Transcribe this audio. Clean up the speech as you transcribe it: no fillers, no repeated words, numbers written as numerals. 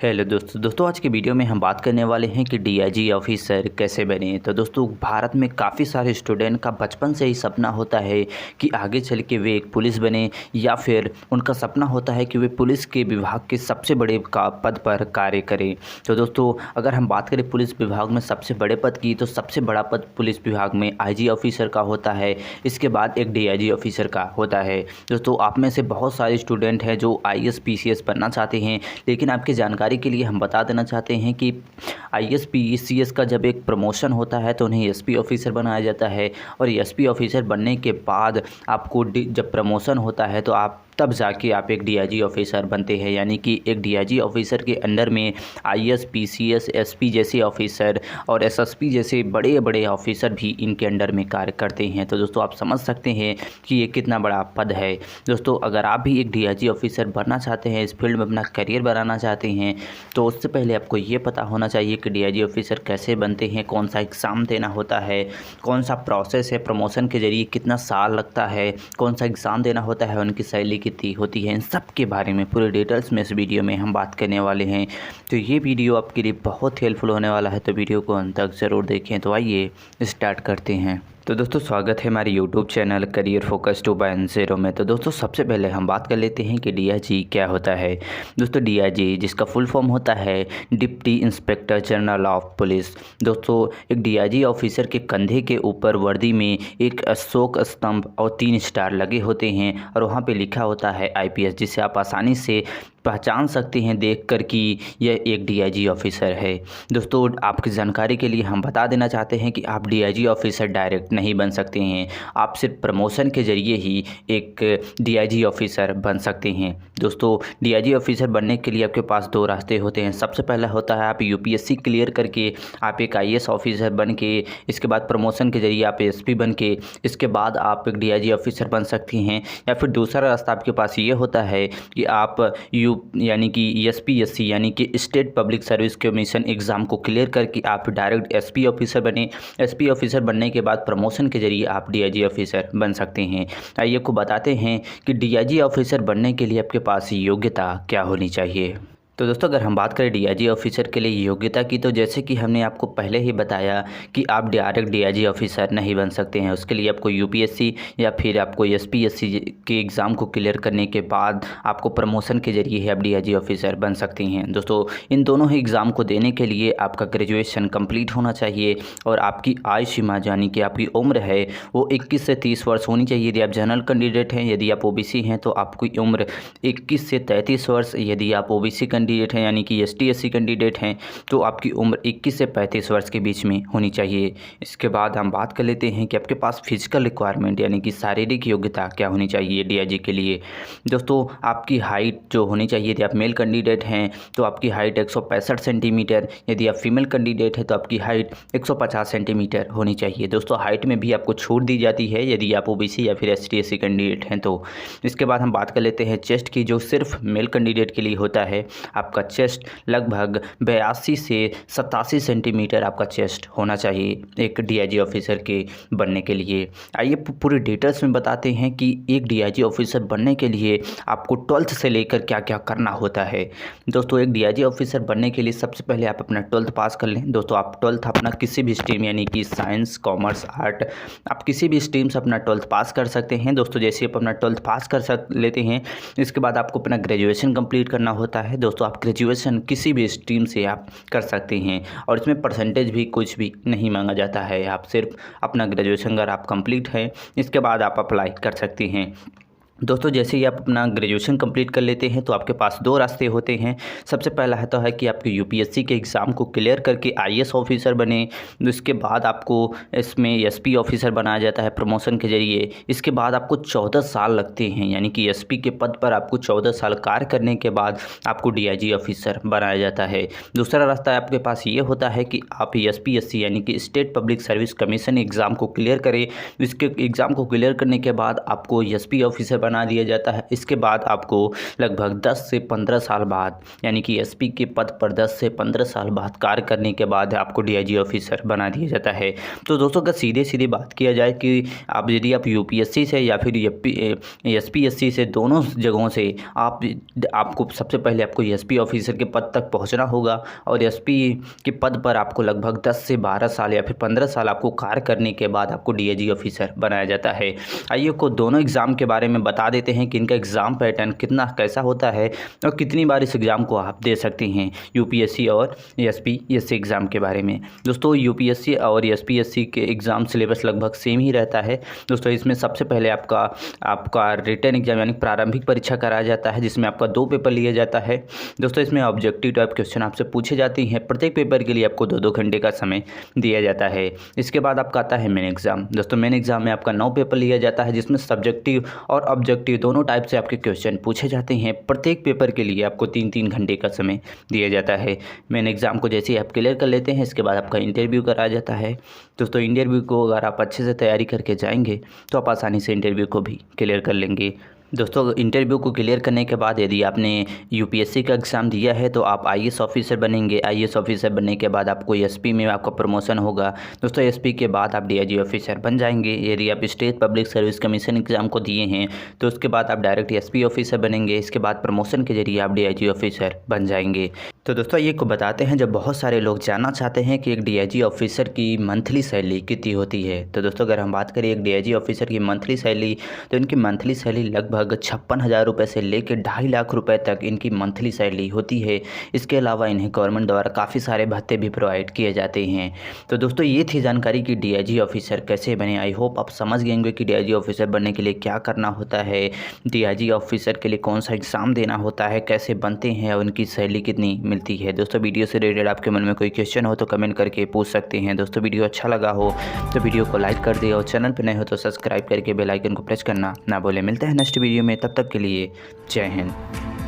Hello दोस्तों आज के वीडियो में हम बात करने वाले हैं कि डीआईजी ऑफिसर कैसे बने। तो दोस्तों भारत में काफ़ी सारे स्टूडेंट का बचपन से ही सपना होता है कि आगे चल के वे एक पुलिस बने या फिर उनका सपना होता है कि वे पुलिस के विभाग के सबसे बड़े का पद पर कार्य करें। तो दोस्तों अगर हम बात करें पुलिस विभाग में सबसे बड़े पद की, तो सबसे बड़ा पद पुलिस विभाग में आईजी ऑफिसर का होता है। इसके बाद एक डीआईजी ऑफिसर का होता है। दोस्तों आप में से बहुत सारे स्टूडेंट हैं जो आईएएस पीसीएस बनना चाहते हैं, लेकिन आपकी जानकारी के लिए हम बता देना चाहते हैं कि आईएएस पीसीएस का जब एक प्रमोशन होता है तो उन्हें एसपी ऑफिसर बनाया जाता है, और एसपी ऑफिसर बनने के बाद आपको जब प्रमोशन होता है तो आप तब जाके आप एक डीआईजी ऑफिसर बनते हैं। यानी कि एक डीआईजी ऑफिसर के अंडर में आईएएस पीसीएस एसपी जैसे ऑफिसर और एसएसपी जैसे बड़े बड़े ऑफिसर भी इनके अंडर में कार्य करते हैं। तो दोस्तों आप समझ सकते हैं कि ये कितना बड़ा पद है। दोस्तों अगर आप भी एक डीआईजी ऑफिसर बनना चाहते हैं, इस फील्ड में अपना करियर बनाना चाहते हैं, तो उससे पहले आपको ये पता होना चाहिए कि डीआईजी ऑफिसर कैसे बनते हैं, कौन सा एग्ज़ाम देना होता है, कौन सा प्रोसेस है प्रमोशन के जरिए, कितना साल लगता है, कौन सा एग्ज़ाम देना होता है, उनकी सैलरी कितनी होती है, इन सब के बारे में पूरे डिटेल्स में इस वीडियो में हम बात करने वाले हैं। तो ये वीडियो आपके लिए बहुत हेल्पफुल होने वाला है, तो वीडियो को अंत तक ज़रूर देखें। तो आइए स्टार्ट करते हैं। तो दोस्तों स्वागत है हमारे यूट्यूब चैनल करियर फोकस 2.0 में। तो दोस्तों सबसे पहले हम बात कर लेते हैं कि डीआईजी क्या होता है। दोस्तों डीआईजी जिसका फुल फॉर्म होता है deputy inspector general of police. दोस्तों एक डीआईजी ऑफिसर के कंधे के ऊपर वर्दी में एक अशोक स्तंभ और 3 स्टार लगे होते हैं, और वहाँ पे लिखा होता है आईपीएस, जिसे आप आसानी से पहचान सकते हैं देखकर कि यह एक डीआईजी ऑफिसर है। दोस्तों आपकी जानकारी के लिए हम बता देना चाहते हैं कि आप डीआईजी ऑफिसर डायरेक्ट नहीं बन सकते हैं, आप सिर्फ प्रमोशन के ज़रिए ही एक डीआईजी ऑफिसर बन सकते हैं। दोस्तों डीआईजी ऑफिसर बनने के लिए आपके पास 2 रास्ते होते हैं। सबसे पहला होता है आप यूपीएससी क्लियर करके आप एक आईएएस ऑफिसर बन के, इसके बाद प्रमोशन के ज़रिए आप एसपी बन के, इसके बाद आप एक डीआईजी ऑफिसर बन सकती हैं। या फिर दूसरा रास्ता आपके पास ये होता है कि आप यानी कि एसपीएससी यानी कि state public service commission exam को क्लियर करके आप डायरेक्ट एसपी ऑफिसर बने। एसपी ऑफिसर बनने के बाद प्रमोशन के जरिए आप डीआईजी ऑफिसर बन सकते हैं। आइए आपको बताते हैं कि डीआईजी ऑफिसर बनने के लिए आपके पास योग्यता क्या होनी चाहिए। तो दोस्तों अगर हम बात करें डीआईजी ऑफिसर के लिए योग्यता की, तो जैसे कि हमने आपको पहले ही बताया कि आप डायरेक्ट डीआईजी ऑफिसर नहीं बन सकते हैं। उसके लिए आपको यूपीएससी या फिर आपको एसपीएससी के एग्ज़ाम को क्लियर करने के बाद आपको प्रमोशन के जरिए ही आप डीआईजी ऑफिसर बन सकते हैं। दोस्तों इन दोनों ही एग्ज़ाम को देने के लिए आपका ग्रेजुएशन कंप्लीट होना चाहिए, और आपकी आयु सीमा यानी कि आपकी उम्र है वो 21 से 30 वर्ष होनी चाहिए यदि आप जनरल कैंडिडेट हैं। यदि आप ओबीसी हैं तो आपकी उम्र 21 से 33 वर्ष, यदि आप ओबीसी कैंडिडेट हैं यानी कि एसटी एससी कैंडिडेट हैं तो आपकी उम्र 21 से 35 वर्ष के बीच में होनी चाहिए। इसके बाद हम बात कर लेते हैं कि आपके पास फिजिकल रिक्वायरमेंट यानी कि शारीरिक योग्यता क्या होनी चाहिए डीआईजी के लिए। दोस्तों आपकी हाइट जो होनी चाहिए, यदि आप मेल कैंडिडेट हैं तो आपकी हाइट 165 सेंटीमीटर, यदि आप फीमेल कैंडिडेट है तो आपकी हाइट 150 सेंटीमीटर होनी चाहिए। दोस्तों हाइट में भी आपको छूट दी जाती है यदि आप ओबीसी या फिर एसटी एससी कैंडिडेट हैं तो। इसके बाद हम बात कर लेते हैं चेस्ट की, जो सिर्फ मेल कैंडिडेट के लिए होता है। आपका चेस्ट लगभग 82 से 87 सेंटीमीटर आपका चेस्ट होना चाहिए एक डीआईजी ऑफिसर के बनने के लिए। आइए पूरी डिटेल्स में बताते हैं कि एक डीआईजी ऑफिसर बनने के लिए आपको 12th से लेकर क्या क्या करना होता है। दोस्तों एक डीआईजी ऑफिसर बनने के लिए सबसे पहले आप अपना 12th पास कर लें। दोस्तों आप 12th अपना किसी भी स्ट्रीम यानी कि साइंस कॉमर्स आर्ट, आप किसी भी स्ट्रीम से अपना 12th पास कर सकते हैं। दोस्तों जैसे आप अपना 12th पास कर लेते हैं, इसके बाद आपको अपना ग्रेजुएशन कंप्लीट करना होता है। दोस्तों आप ग्रेजुएशन किसी भी स्ट्रीम से आप कर सकते हैं, और इसमें परसेंटेज भी कुछ भी नहीं मांगा जाता है। आप सिर्फ अपना ग्रेजुएशन अगर आप कंप्लीट है, इसके बाद आप अप्लाई कर सकते हैं। दोस्तों जैसे ही आप अपना ग्रेजुएशन कंप्लीट कर लेते हैं तो आपके पास 2 रास्ते होते हैं। सबसे पहला होता है कि आपके यूपीएससी के एग्ज़ाम को क्लियर करके आईएएस ऑफिसर बने। इसके बाद आपको इसमें एसपी ऑफिसर बनाया जाता है प्रमोशन के जरिए। इसके बाद आपको 14 साल लगते हैं, यानी कि एसपी के पद पर आपको 14 साल कार्य करने के बाद आपको डीआईजी ऑफिसर बनाया जाता है। दूसरा रास्ता आपके पास ये होता है कि आप एसपीएससी यानी कि state public service commission exam को क्लियर करें। इसके एग्ज़ाम को क्लियर करने के बाद आपको एसपी ऑफिसर बना दिया जाता है। इसके बाद आपको लगभग 10 से 15 साल बाद, यानी कि एसपी के पद पर 10 से 15 साल बाद कार्य करने के बाद आपको डीआईजी ऑफिसर बना दिया जाता है। तो दोस्तों अगर सीधे बात किया जाए कि यदि आप यूपीएससी से या फिर एसपीएससी से, दोनों जगहों से आपको सबसे पहले आपको एसपी ऑफिसर के पद तक पहुंचना होगा और एसपी के पद पर आपको लगभग 10 से 12 साल या फिर 15 साल आपको कार्य करने के बाद आपको डीआईजी ऑफिसर बनाया जाता है। आइए को दोनों एग्ज़ाम के बारे में बता देते हैं कि इनका एग्ज़ाम पैटर्न कैसा होता है और कितनी बार इस एग्ज़ाम को आप दे सकते हैं, यूपीएससी और एसपीएससी एग्ज़ाम के बारे में। दोस्तों यूपीएससी और एसपीएससी के एग्ज़ाम सिलेबस लगभग सेम ही रहता है। दोस्तों इसमें सबसे पहले आपका रिटन एग्जाम यानी प्रारंभिक परीक्षा कराया जाता है, जिसमें आपका 2 पेपर लिया जाता है। दोस्तों इसमें ऑब्जेक्टिव टाइप क्वेश्चन आपसे पूछे जाते हैं। प्रत्येक पेपर के लिए आपको 2-2 घंटे का समय दिया जाता है। इसके बाद आपका आता है मेन एग्ज़ाम। दोस्तों मेन एग्ज़ाम में आपका 9 पेपर लिया जाता है, जिसमें सब्जेक्टिव और ऑब्जेक्टिव दोनों टाइप से आपके क्वेश्चन पूछे जाते हैं। प्रत्येक पेपर के लिए आपको 3-3 घंटे का समय दिया जाता है। मेन एग्ज़ाम को जैसे ही आप क्लियर कर लेते हैं, इसके बाद आपका इंटरव्यू कराया जाता है। दोस्तों इंटरव्यू को अगर आप अच्छे से तैयारी करके जाएंगे तो आप आसानी से इंटरव्यू को भी क्लियर कर लेंगे। दोस्तों इंटरव्यू को क्लियर करने के बाद यदि आपने यूपीएससी का एग्ज़ाम दिया है तो आप आईएएस ऑफिसर बनेंगे। आईएएस ऑफिसर बनने के बाद आपको एसपी में आपका प्रमोशन होगा। दोस्तों एसपी के बाद आप डीआईजी ऑफिसर बन जाएंगे। यदि आप state public service commission exam को दिए हैं तो उसके बाद आप डायरेक्ट एसपी ऑफिसर बनेंगे। इसके बाद प्रमोशन के जरिए आप डीआईजी ऑफिसर बन जाएंगे। तो दोस्तों ये को बताते हैं, जब बहुत सारे लोग जानना चाहते हैं कि एक डीआईजी ऑफिसर की मंथली सैलरी कितनी होती है। तो दोस्तों अगर हम बात करें एक डीआईजी ऑफिसर की मंथली सैलरी, तो इनकी मंथली सैलरी लगभग 56,000 रुपये से लेकर 2.5 लाख रुपए तक इनकी मंथली सैलरी होती है। इसके अलावा इन्हें गवर्नमेंट द्वारा काफ़ी सारे भत्ते भी प्रोवाइड किए जाते हैं। तो दोस्तों ये थी जानकारी कि डीआईजी ऑफिसर कैसे बने। आई होप आप समझ गए होंगे कि डीआईजी ऑफिसर बनने के लिए क्या करना होता है, डीआईजी ऑफिसर के लिए कौन सा एग्ज़ाम देना होता है, कैसे बनते हैं और उनकी सैलरी कितनी मिलती है। दोस्तों वीडियो से रिलेटेड आपके मन में कोई क्वेश्चन हो तो कमेंट करके पूछ सकते हैं। दोस्तों वीडियो अच्छा लगा हो तो वीडियो को लाइक कर दिए और चैनल पर नए हो तो सब्सक्राइब करके बेल आइकन को प्रेस करना ना भूलें। मिलते हैं नेक्स्ट वीडियो में, तब तक के लिए जय हिंद।